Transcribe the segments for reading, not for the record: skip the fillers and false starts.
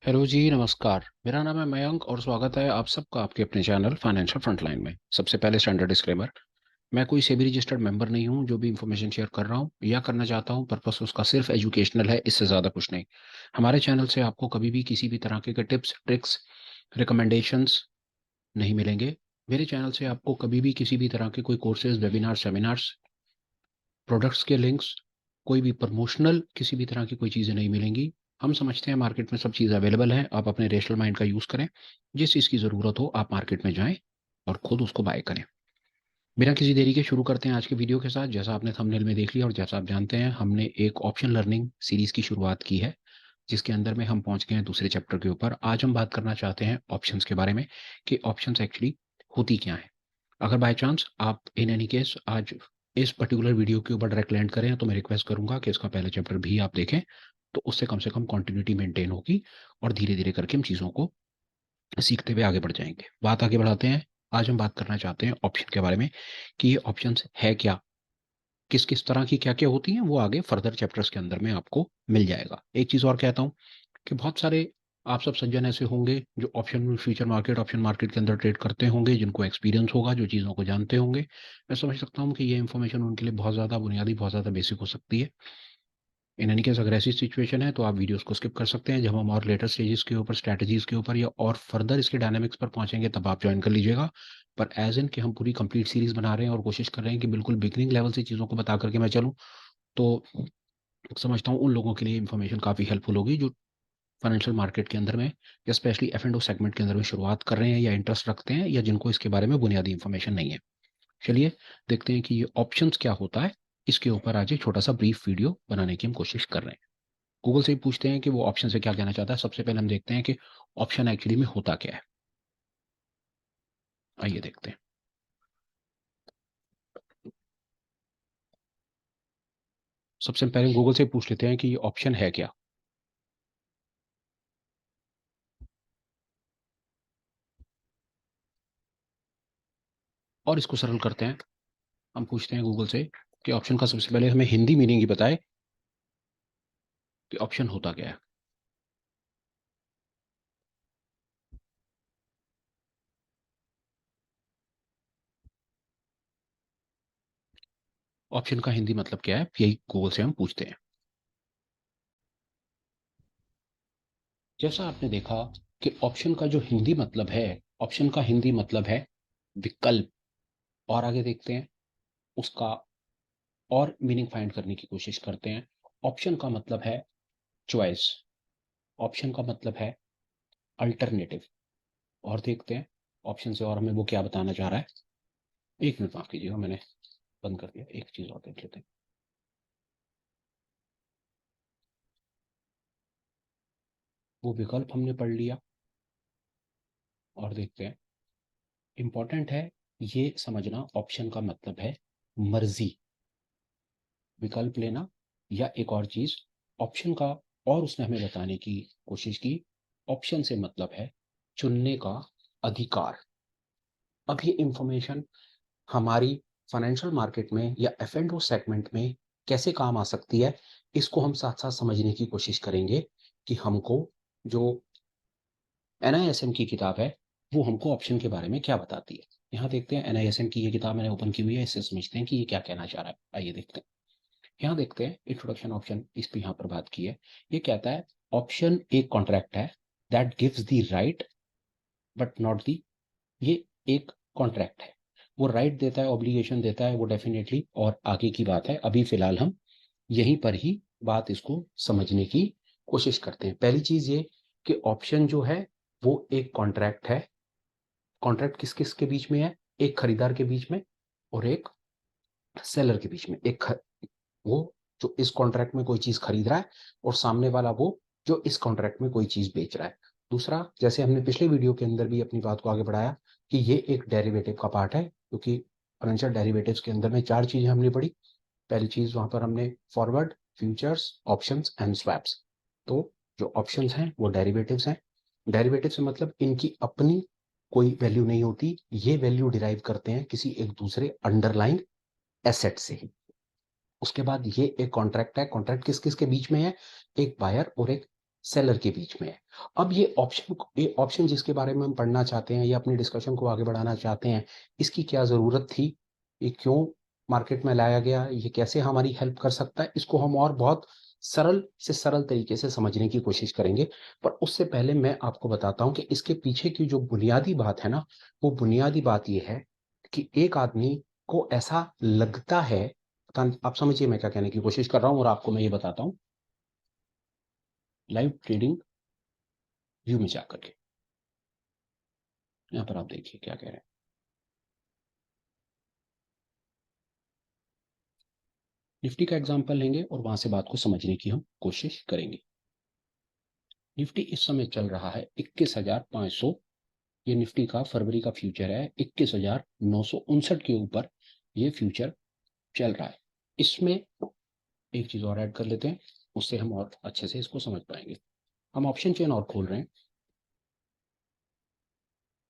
Hello जी, नमस्कार। मेरा नाम है मयंक और स्वागत है आप सबका आपके अपने चैनल फाइनेंशियल फ्रंटलाइन में। सबसे पहले स्टैंडर्ड डिस्क्लेमर, मैं कोई सेबी रजिस्टर्ड मेंबर नहीं हूं। जो भी इंफॉर्मेशन शेयर कर रहा हूं या करना चाहता हूं, पर्पस उसका सिर्फ एजुकेशनल है, इससे ज़्यादा कुछ नहीं। हमारे चैनल से आपको कभी भी किसी भी तरह के टिप्स, ट्रिक्स, रिकमेंडेशंस नहीं मिलेंगे। मेरे चैनल से आपको कभी भी किसी भी तरह के कोई कोर्सेज, वेबिनार, सेमिनार्स, प्रोडक्ट्स के लिंक्स, कोई भी प्रमोशनल किसी भी तरह की कोई चीज़ें नहीं मिलेंगी। हम समझते हैं मार्केट में सब चीज़ अवेलेबल है, आप अपने रेशनल माइंड का यूज़ करें। जिस चीज़ की ज़रूरत हो आप मार्केट में जाएं और खुद उसको बाय करें। बिना किसी देरी के शुरू करते हैं आज के वीडियो के साथ। जैसा आपने थंबनेल में देख लिया और जैसा आप जानते हैं, हमने एक ऑप्शन लर्निंग सीरीज की शुरुआत की है, जिसके अंदर में हम पहुंच गए हैं दूसरे चैप्टर के ऊपर। आज हम बात करना चाहते हैं ऑप्शंस के बारे में कि ऑप्शंस एक्चुअली होती क्या है। अगर बाय चांस आप इन एनी केस आज इस पर्टिकुलर वीडियो के ऊपर डायरेक्ट लैंड करें, तो मैं रिक्वेस्ट करूंगा कि इसका पहला चैप्टर भी आप देखें, तो उससे कम से कम कंटिन्यूटी मेंटेन होगी और धीरे धीरे करके हम चीज़ों को सीखते हुए आगे बढ़ जाएंगे। बात आगे बढ़ाते हैं। आज हम बात करना चाहते हैं ऑप्शन के बारे में कि ये ऑप्शंस है क्या, किस किस तरह की क्या क्या होती हैं, वो आगे फर्दर चैप्टर्स के अंदर में आपको मिल जाएगा। एक चीज़ और कहता हूँ कि बहुत सारे आप सब सज्जन ऐसे होंगे जो option future market, option market के अंदर ट्रेड करते होंगे, जिनको एक्सपीरियंस होगा, जो चीज़ों को जानते होंगे। मैं समझ सकता हूँ कि ये इन्फॉर्मेशन उनके लिए बहुत ज़्यादा बुनियादी, बहुत ज़्यादा बेसिक हो सकती है। इन एनी केस अगर ऐसी सिचुएशन है तो आप वीडियोस को स्किप कर सकते हैं। जब हम और लेटर स्टेजेस के ऊपर, स्ट्रैटेजीज के ऊपर या और फर्दर इसके डायनामिक्स पर पहुंचेंगे, तब आप ज्वाइन कर लीजिएगा। पर एज इन कि हम पूरी कंप्लीट सीरीज बना रहे हैं और कोशिश कर रहे हैं कि बिल्कुल बिगनिंग लेवल से चीज़ों को बता करके मैं चलूँ, तो समझता हूँ उन लोगों के लिए इन्फॉर्मेशन काफ़ी हेल्पफुल होगी जो फाइनेंशियल मार्केट के अंदर में या specially F and O segment के अंदर में शुरुआत कर रहे हैं या इंटरेस्ट रखते हैं, या जिनको इसके बारे में बुनियादी इन्फॉर्मेशन नहीं है। चलिए देखते हैं कि ये ऑप्शंस क्या होता है। इसके ऊपर आज एक छोटा सा ब्रीफ वीडियो बनाने की हम कोशिश कर रहे हैं। गूगल से ही पूछते हैं कि वो ऑप्शन से क्या कहना चाहता है। सबसे पहले हम देखते हैं कि ऑप्शन एक्चुअली में होता क्या है। आइए देखते हैं। सबसे पहले गूगल से पूछ लेते हैं कि ये ऑप्शन है क्या। और इसको सरल करते हैं। हम पूछते हैं गूगल से कि ऑप्शन का सबसे पहले हमें हिंदी मीनिंग ही बताए कि ऑप्शन होता क्या है। ऑप्शन का हिंदी मतलब क्या है, यही गूगल से हम पूछते हैं। जैसा आपने देखा कि ऑप्शन का जो हिंदी मतलब है, ऑप्शन का हिंदी मतलब है विकल्प। और आगे देखते हैं उसका और मीनिंग फाइंड करने की कोशिश करते हैं। ऑप्शन का मतलब है चॉइस, ऑप्शन का मतलब है अल्टरनेटिव। और देखते हैं ऑप्शन से और हमें वो क्या बताना चाह रहा है। एक मिनट माफ कीजिएगा, मैंने बंद कर दिया। एक चीज और देख लेते हैं। वो विकल्प हमने पढ़ लिया और देखते हैं। इंपॉर्टेंट है ये समझना, ऑप्शन का मतलब है मर्जी, विकल्प लेना। या एक और चीज ऑप्शन का, और उसने हमें बताने की कोशिश की, ऑप्शन से मतलब है चुनने का अधिकार। अब ये इंफॉर्मेशन हमारी फाइनेंशियल मार्केट में या एफ एंड ओ सेगमेंट में कैसे काम आ सकती है, इसको हम साथ साथ समझने की कोशिश करेंगे कि हमको जो एनआईएसएम की किताब है वो हमको ऑप्शन के बारे में क्या बताती है। यहाँ देखते हैं, एनआईएसएम की ये किताब मैंने ओपन की हुई है, इससे समझते हैं कि ये क्या कहना चाह रहा है। आइए देखते हैं। यहाँ देखते हैं इंट्रोडक्शन ऑप्शन, इस पे यहाँ पर बात की है। ये कहता है ऑप्शन एक कॉन्ट्रैक्ट है that gives the right but not the. ये एक कॉन्ट्रैक्ट है, वो राइट देता है, ऑब्लिगेशन देता है, वो डेफिनेटली और आगे की बात है। अभी फिलहाल हम यहीं पर ही बात इसको समझने की कोशिश करते हैं। पहली चीज ये कि ऑप्शन जो है वो एक कॉन्ट्रैक्ट है। कॉन्ट्रैक्ट किस किस के बीच में है? एक खरीदार के बीच में और एक सेलर के बीच में। वो जो इस कॉन्ट्रैक्ट में कोई चीज खरीद रहा है, और सामने वाला वो जो इस कॉन्ट्रैक्ट में कोई चीज बेच रहा है। दूसरा, जैसे हमने पिछले वीडियो के अंदर भी अपनी बात को आगे बढ़ाया कि ये एक डेरिवेटिव का पार्ट है, क्योंकि फाइनेंशियल डेरिवेटिव्स के अंदर में चार चीजें हमने पढ़ी। पहली चीज वहां पर हमने forward, futures, options and swaps. तो जो ऑप्शंस हैं वो डेरिवेटिव्स हैं। डेरिवेटिव से मतलब इनकी अपनी कोई वैल्यू नहीं होती, ये वैल्यू डिराइव करते हैं किसी एक दूसरे अंडरलाइन एसेट से ही। उसके बाद ये एक कॉन्ट्रैक्ट है। कॉन्ट्रैक्ट किस किस के बीच में है? एक बायर और एक सेलर के बीच में है। अब ये ऑप्शन जिसके बारे में हम पढ़ना चाहते हैं या अपनी डिस्कशन को आगे बढ़ाना चाहते हैं, इसकी क्या ज़रूरत थी, ये क्यों मार्केट में लाया गया, ये कैसे हमारी हेल्प कर सकता है, इसको हम और बहुत सरल से सरल तरीके से समझने की कोशिश करेंगे। पर उससे पहले मैं आपको बताता हूँ कि इसके पीछे की जो बुनियादी बात है ना, वो बुनियादी बात ये है कि एक आदमी को ऐसा लगता है, आप समझिए मैं क्या कहने की कोशिश कर रहा हूँ और आपको मैं ये बताता हूँ लाइव ट्रेडिंग व्यू में जाकर के। यहाँ पर आप देखिए क्या कह रहे हैं। निफ्टी का एग्जांपल लेंगे और वहां से बात को समझने की हम कोशिश करेंगे। निफ्टी इस समय चल रहा है 21,500। ये निफ्टी का फरवरी का फ्यूचर है, 21,959 के ऊपर ये फ्यूचर चल रहा है। इसमें एक चीज और ऐड कर लेते हैं, उससे हम और अच्छे से इसको समझ पाएंगे। हम ऑप्शन चेन और खोल रहे हैं,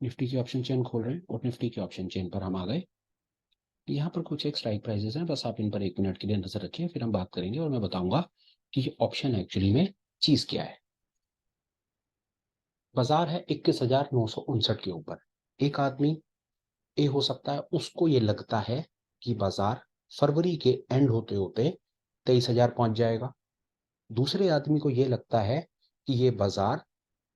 निफ्टी की ऑप्शन चेन खोल रहे हैं और निफ्टी की ऑप्शन चेन पर हम आ गए। यहाँ पर कुछ एक स्ट्राइक प्राइसेस हैं, बस आप इन पर 1 मिनट के लिए नजर रखिए, फिर हम बात करेंगे और मैं बताऊंगा कि ये ऑप्शन एक्चुअली में चीज क्या है। बाजार है 21,959 के ऊपर। एक आदमी ए हो सकता है, उसको ये लगता है कि बाजार फरवरी के एंड होते होते 23,000 पहुंच जाएगा। दूसरे आदमी को ये लगता है कि ये बाजार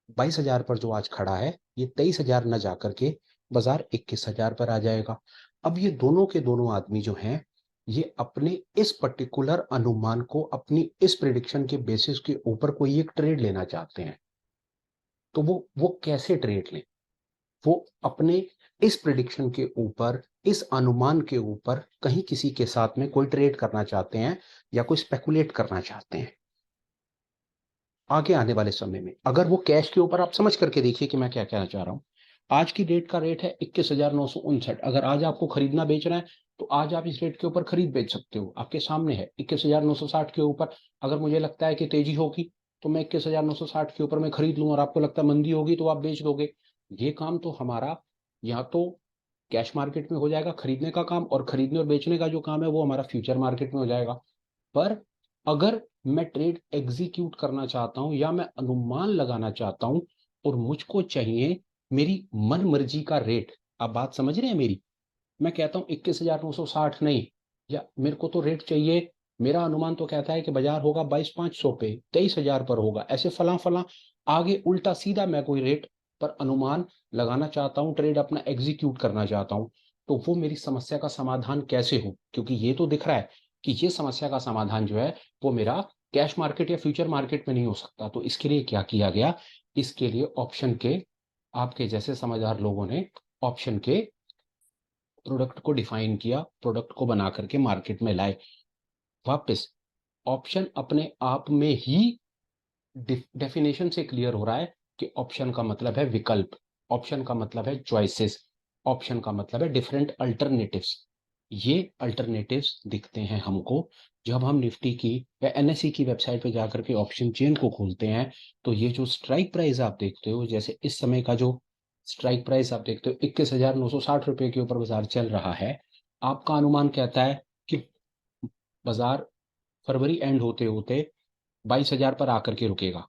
22,000 पर जो आज खड़ा है, ये 23,000 न जाकर के बाजार 21,000 पर आ जाएगा। अब ये दोनों के दोनों आदमी जो हैं, ये अपने इस पर्टिकुलर अनुमान को अपनी इस प्रिडिक्शन के बेसिस के ऊपर कोई एक ट्रेड लेना चाहते हैं। तो वो कैसे ट्रेड लें? वो अपने इस प्रिडिक्शन के ऊपर, इस अनुमान के ऊपर कहीं किसी के साथ में कोई ट्रेड करना चाहते हैं या कोई स्पेकुलेट करना चाहते हैं आगे आने वाले समय में। अगर वो कैश के ऊपर, आप समझ करके देखिए कि मैं क्या कहना चाह रहा हूं। आज की डेट का रेट है 21,959। अगर आज आपको खरीदना बेचना है तो आज आप इस रेट के ऊपर खरीद बेच सकते हो, आपके सामने है 21,960 के ऊपर। अगर मुझे लगता है कि तेजी होगी तो मैं 21,960 के ऊपर मैं खरीद लूँ, और आपको लगता है मंदी होगी तो आप बेच दोगे। ये काम तो हमारा या तो कैश मार्केट में हो जाएगा खरीदने का काम, और खरीदने और बेचने का जो काम है वो हमारा फ्यूचर मार्केट में हो जाएगा। पर अगर मैं ट्रेड एग्जीक्यूट करना चाहता हूं या मैं अनुमान लगाना चाहता हूं और मुझको चाहिए मेरी मन मर्जी का रेट, आप बात समझ रहे हैं मेरी? मैं कहता हूं 21,960 नहीं, या मेरे को तो रेट चाहिए, मेरा अनुमान तो कहता है कि बाजार होगा 22,500 पे, 23,000 पर होगा, ऐसे फला फला आगे उल्टा सीधा मैं कोई रेट पर अनुमान लगाना चाहता हूं, ट्रेड अपना एग्जीक्यूट करना चाहता हूं। तो वो मेरी समस्या का समाधान कैसे हो? क्योंकि ये तो दिख रहा है कि ये समस्या का समाधान जो है वो मेरा कैश मार्केट या फ्यूचर मार्केट में नहीं हो सकता। तो इसके लिए क्या किया गया? इसके लिए ऑप्शन के, आपके जैसे समझदार लोगों ने ऑप्शन के प्रोडक्ट को डिफाइन किया, प्रोडक्ट को बना करके मार्केट में लाए। वापस ऑप्शन अपने आप में ही डेफिनेशन से क्लियर हो रहा है कि ऑप्शन का मतलब है विकल्प, ऑप्शन का मतलब है चॉइसेस, ऑप्शन का मतलब है डिफरेंट अल्टरनेटिव्स। ये अल्टरनेटिव्स दिखते हैं हमको जब हम निफ्टी की या एनएसई की वेबसाइट पे जाकर के ऑप्शन चेन को खोलते हैं। तो ये जो स्ट्राइक प्राइस आप देखते हो, जैसे इस समय का जो स्ट्राइक प्राइस आप देखते हो 21,960 रुपए के ऊपर बाजार चल रहा है, आपका अनुमान कहता है कि बाजार फरवरी एंड होते होते 22,000 पर आकर के रुकेगा,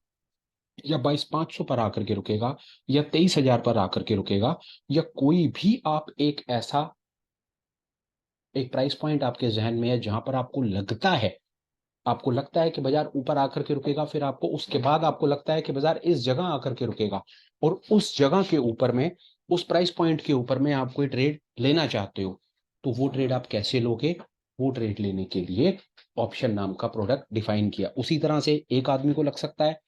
या 22,500 पर आकर के रुकेगा, या 23,000 पर आकर के रुकेगा, या कोई भी आप एक प्राइस पॉइंट आपके जहन में है जहां पर आपको लगता है कि बाजार ऊपर आकर के रुकेगा, फिर आपको उसके बाद आपको लगता है कि बाजार इस जगह आकर के रुकेगा, और उस जगह के ऊपर में, उस प्राइस पॉइंट के ऊपर में आप कोई ट्रेड लेना चाहते हो। तो वो ट्रेड आप कैसे लोगे? वो ट्रेड लेने के लिए ऑप्शन नाम का प्रोडक्ट डिफाइन किया। उसी तरह से एक आदमी को लग सकता है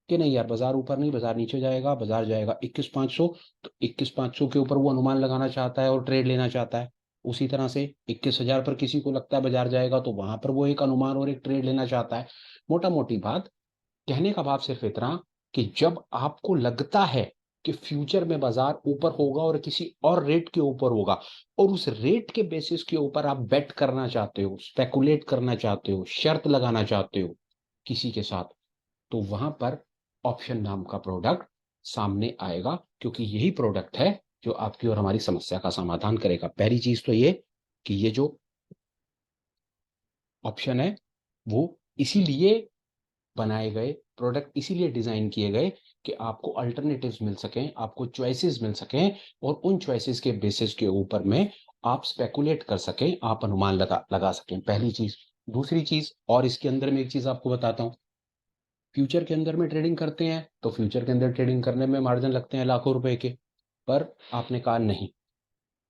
कि नहीं यार, बाजार ऊपर नहीं, बाजार नीचे जाएगा, बाजार जाएगा 21,500, तो 21,500 के ऊपर वो अनुमान लगाना चाहता है और ट्रेड लेना चाहता है। उसी तरह से 21,000 पर किसी को लगता है बाजार जाएगा, तो वहां पर वो एक अनुमान और एक ट्रेड लेना चाहता है। मोटा मोटी बात, कहने का भाव सिर्फ इतना कि जब आपको लगता है कि फ्यूचर में बाजार ऊपर होगा और किसी और रेट के ऊपर होगा, और उस रेट के बेसिस के ऊपर आप बेट करना चाहते हो, स्पेकुलेट करना चाहते हो, शर्त लगाना चाहते हो किसी के साथ, तो वहां पर ऑप्शन नाम का प्रोडक्ट सामने आएगा, क्योंकि यही प्रोडक्ट है जो आपकी और हमारी समस्या का समाधान करेगा। पहली चीज तो ये कि ये जो ऑप्शन है वो इसीलिए बनाए गए, प्रोडक्ट इसीलिए डिजाइन किए गए कि आपको अल्टरनेटिव्स मिल सकें, आपको चॉइसेस मिल सकें, और उन चॉइसेस के बेसिस के ऊपर में आप स्पेकुलेट कर सकें, आप अनुमान लगा लगा सकें। पहली चीज। दूसरी चीज, और इसके अंदर में एक चीज आपको बताता हूँ, फ्यूचर के अंदर में ट्रेडिंग करते हैं तो फ्यूचर के अंदर ट्रेडिंग करने में मार्जिन लगते हैं लाखों रुपए के। पर आपने कहा नहीं,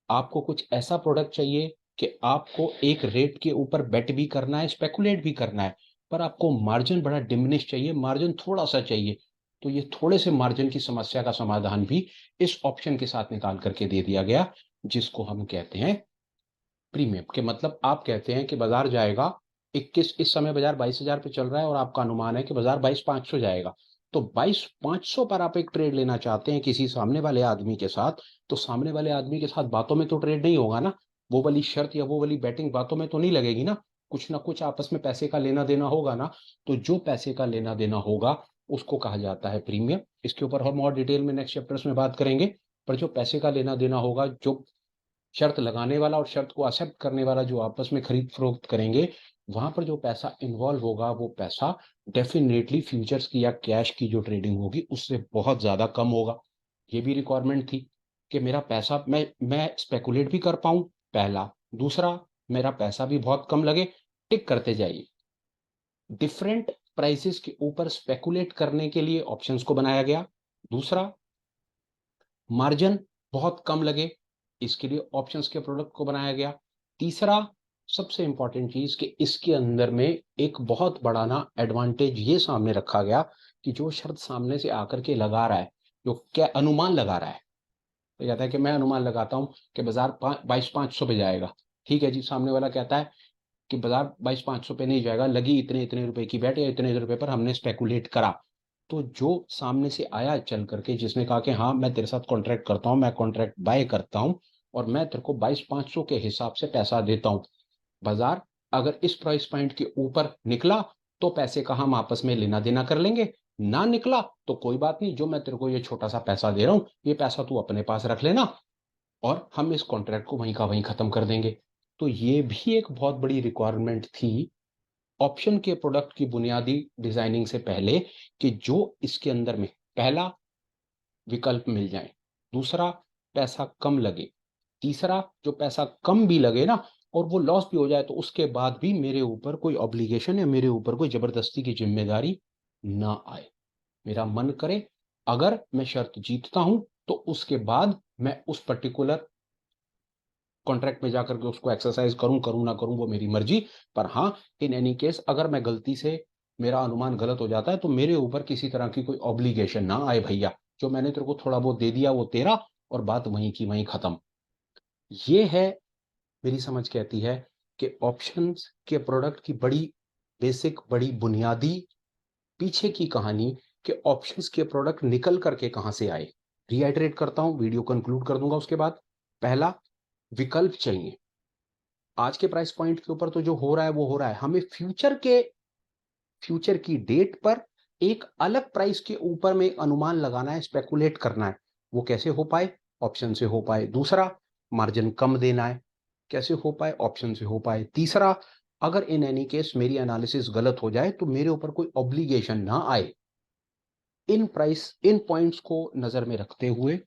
आपको कुछ ऐसा प्रोडक्ट चाहिए कि आपको एक रेट के ऊपर बेट भी करना है, स्पेकुलेट भी करना है, पर आपको मार्जिन बड़ा डिमिनिश चाहिए, मार्जिन थोड़ा सा चाहिए। तो ये थोड़े से मार्जिन की समस्या का समाधान भी इस ऑप्शन के साथ निकाल करके दे दिया गया, जिसको हम कहते हैं प्रीमियम। के मतलब आप कहते हैं कि बाजार जाएगा 21, इस समय बाजार 22,000 पे चल रहा है और आपका अनुमान है कि बाजार 22,500 जाएगा। तो 22,500 पर आप एक ट्रेड लेना चाहते हैं किसी सामने वाले आदमी के साथ, तो सामने वाले आदमी के साथ बातों में तो ट्रेड नहीं होगा ना, वो वाली शर्त या वो वाली बैटिंग बातों में तो नहीं लगेगी ना कुछ आपस में पैसे का लेना देना होगा ना। तो जो पैसे का लेना देना होगा उसको कहा जाता है प्रीमियम। इसके ऊपर हम और डिटेल में नेक्स्ट चैप्टर्स में बात करेंगे। पर जो पैसे का लेना देना होगा, जो शर्त लगाने वाला और शर्त को एक्सेप्ट करने वाला जो आपस में खरीद फरोख्त करेंगे, वहां पर जो पैसा इन्वॉल्व होगा वो पैसा डेफिनेटली फ्यूचर्स की या कैश की जो ट्रेडिंग होगी उससे बहुत ज्यादा कम होगा। ये भी रिक्वायरमेंट थी कि मेरा पैसा मैं स्पेकुलेट भी कर पाऊं, पहला। दूसरा, मेरा पैसा भी बहुत कम लगे। टिक करते जाइए। डिफरेंट प्राइसेस के ऊपर स्पेकुलेट करने के लिए ऑप्शंस को बनाया गया। दूसरा, मार्जिन बहुत कम लगे, इसके लिए ऑप्शंस के प्रोडक्ट को बनाया गया। तीसरा, सबसे इंपॉर्टेंट चीज कि इसके अंदर में एक बहुत बड़ा ना एडवांटेज ये सामने रखा गया कि जो शर्त सामने से आकर के लगा रहा है, जो क्या अनुमान लगा रहा है, तो कहता है कि मैं अनुमान लगाता हूं कि बाजार 22,500 पे जाएगा। ठीक है जी, सामने वाला कहता है कि बाजार 22,500 पे नहीं जाएगा, लगी इतने इतने रुपए की बैट या इतने रुपए पर हमने स्पेकुलेट करा। तो जो सामने से आया चल करके, जिसने कहा कि हाँ मैं तेरे साथ कॉन्ट्रैक्ट करता हूँ, मैं कॉन्ट्रैक्ट बाय करता हूँ और मैं तेरे को 22,500 के हिसाब से पैसा देता हूँ, बाजार अगर इस प्राइस पॉइंट के ऊपर निकला तो पैसे का हम आपस में लेना देना कर लेंगे, ना निकला तो कोई बात नहीं, जो मैं तेरे को ये छोटा सा पैसा दे रहा हूँ ये पैसा तू अपने पास रख लेना और हम इस कॉन्ट्रैक्ट को वहीं का वहीं खत्म कर देंगे। तो ये भी एक बहुत बड़ी रिक्वायरमेंट थी ऑप्शन के प्रोडक्ट की बुनियादी डिजाइनिंग से पहले, कि जो इसके अंदर में पहला विकल्प मिल जाए, दूसरा पैसा कम लगे, तीसरा जो पैसा कम भी लगे ना और वो लॉस भी हो जाए तो उसके बाद भी मेरे ऊपर कोई ऑब्लिगेशन या मेरे ऊपर कोई जबरदस्ती की जिम्मेदारी ना आए। मेरा मन करे, अगर मैं शर्त जीतता हूं तो उसके बाद मैं उस पर्टिकुलर कॉन्ट्रैक्ट में जाकर के उसको एक्सरसाइज करूं करूं ना करूं वो मेरी मर्जी। पर हाँ, इन एनी केस अगर मैं गलती से मेरा अनुमान गलत हो जाता है तो मेरे ऊपर किसी तरह की कोई ऑब्लिगेशन ना आए भैया, जो मैंने तेरे को थोड़ा बहुत दे दिया वो तेरा, और बात वहीं की वहीं खत्म। ये है, मेरी समझ कहती है कि ऑप्शंस के प्रोडक्ट की बड़ी बेसिक, बड़ी बुनियादी पीछे की कहानी, कि ऑप्शंस के प्रोडक्ट निकल करके कहां से आए। रीआइटरेट करता हूं, वीडियो कंक्लूड कर दूंगा उसके बाद। पहला, विकल्प चाहिए। आज के प्राइस पॉइंट के ऊपर तो जो हो रहा है वो हो रहा है, हमें फ्यूचर की डेट पर एक अलग प्राइस के ऊपर में अनुमान लगाना है, स्पेकुलेट करना है। वो कैसे हो पाए? ऑप्शन से हो पाए। दूसरा, मार्जिन कम देना है, कैसे हो पाए? ऑप्शन से हो पाए। तीसरा, अगर इन एनी केस मेरी एनालिसिस गलत हो जाए तो मेरे ऊपर कोई ऑब्लिगेशन ना आए। इन पॉइंट्स को नजर में रखते हुए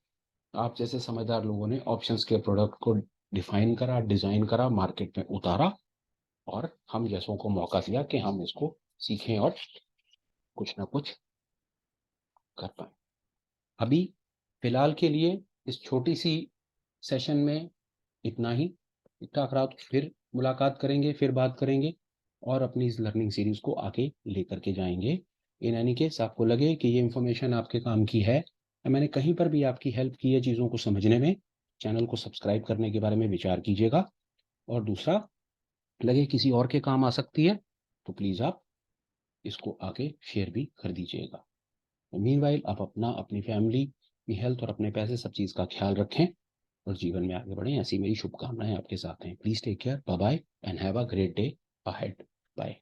आप जैसे समझदार लोगों ने ऑप्शंस के प्रोडक्ट को डिफाइन करा, डिजाइन करा, मार्केट में उतारा, और हम जैसों को मौका दिया कि हम इसको सीखें और कुछ ना कुछ कर पाए। अभी फिलहाल के लिए इस छोटी सी सेशन में इतना ही। ठीक ठाक रहा तो फिर मुलाकात करेंगे, फिर बात करेंगे और अपनी इस लर्निंग सीरीज को आगे लेकर के जाएंगे। इन एनी केस आपको लगे कि ये इन्फॉर्मेशन आपके काम की है या मैंने कहीं पर भी आपकी हेल्प की है चीज़ों को समझने में, चैनल को सब्सक्राइब करने के बारे में विचार कीजिएगा। और दूसरा, लगे किसी और के काम आ सकती है तो प्लीज़ आप इसको आगे शेयर भी कर दीजिएगा। मीनवाइल आप अपना, अपनी फैमिली, अपनी हेल्थ और अपने पैसे सब चीज़ का ख्याल रखें और जीवन में आगे बढ़ें, ऐसी मेरी शुभकामनाएं आपके साथ हैं। Please take care, bye bye and have a great day ahead. Bye.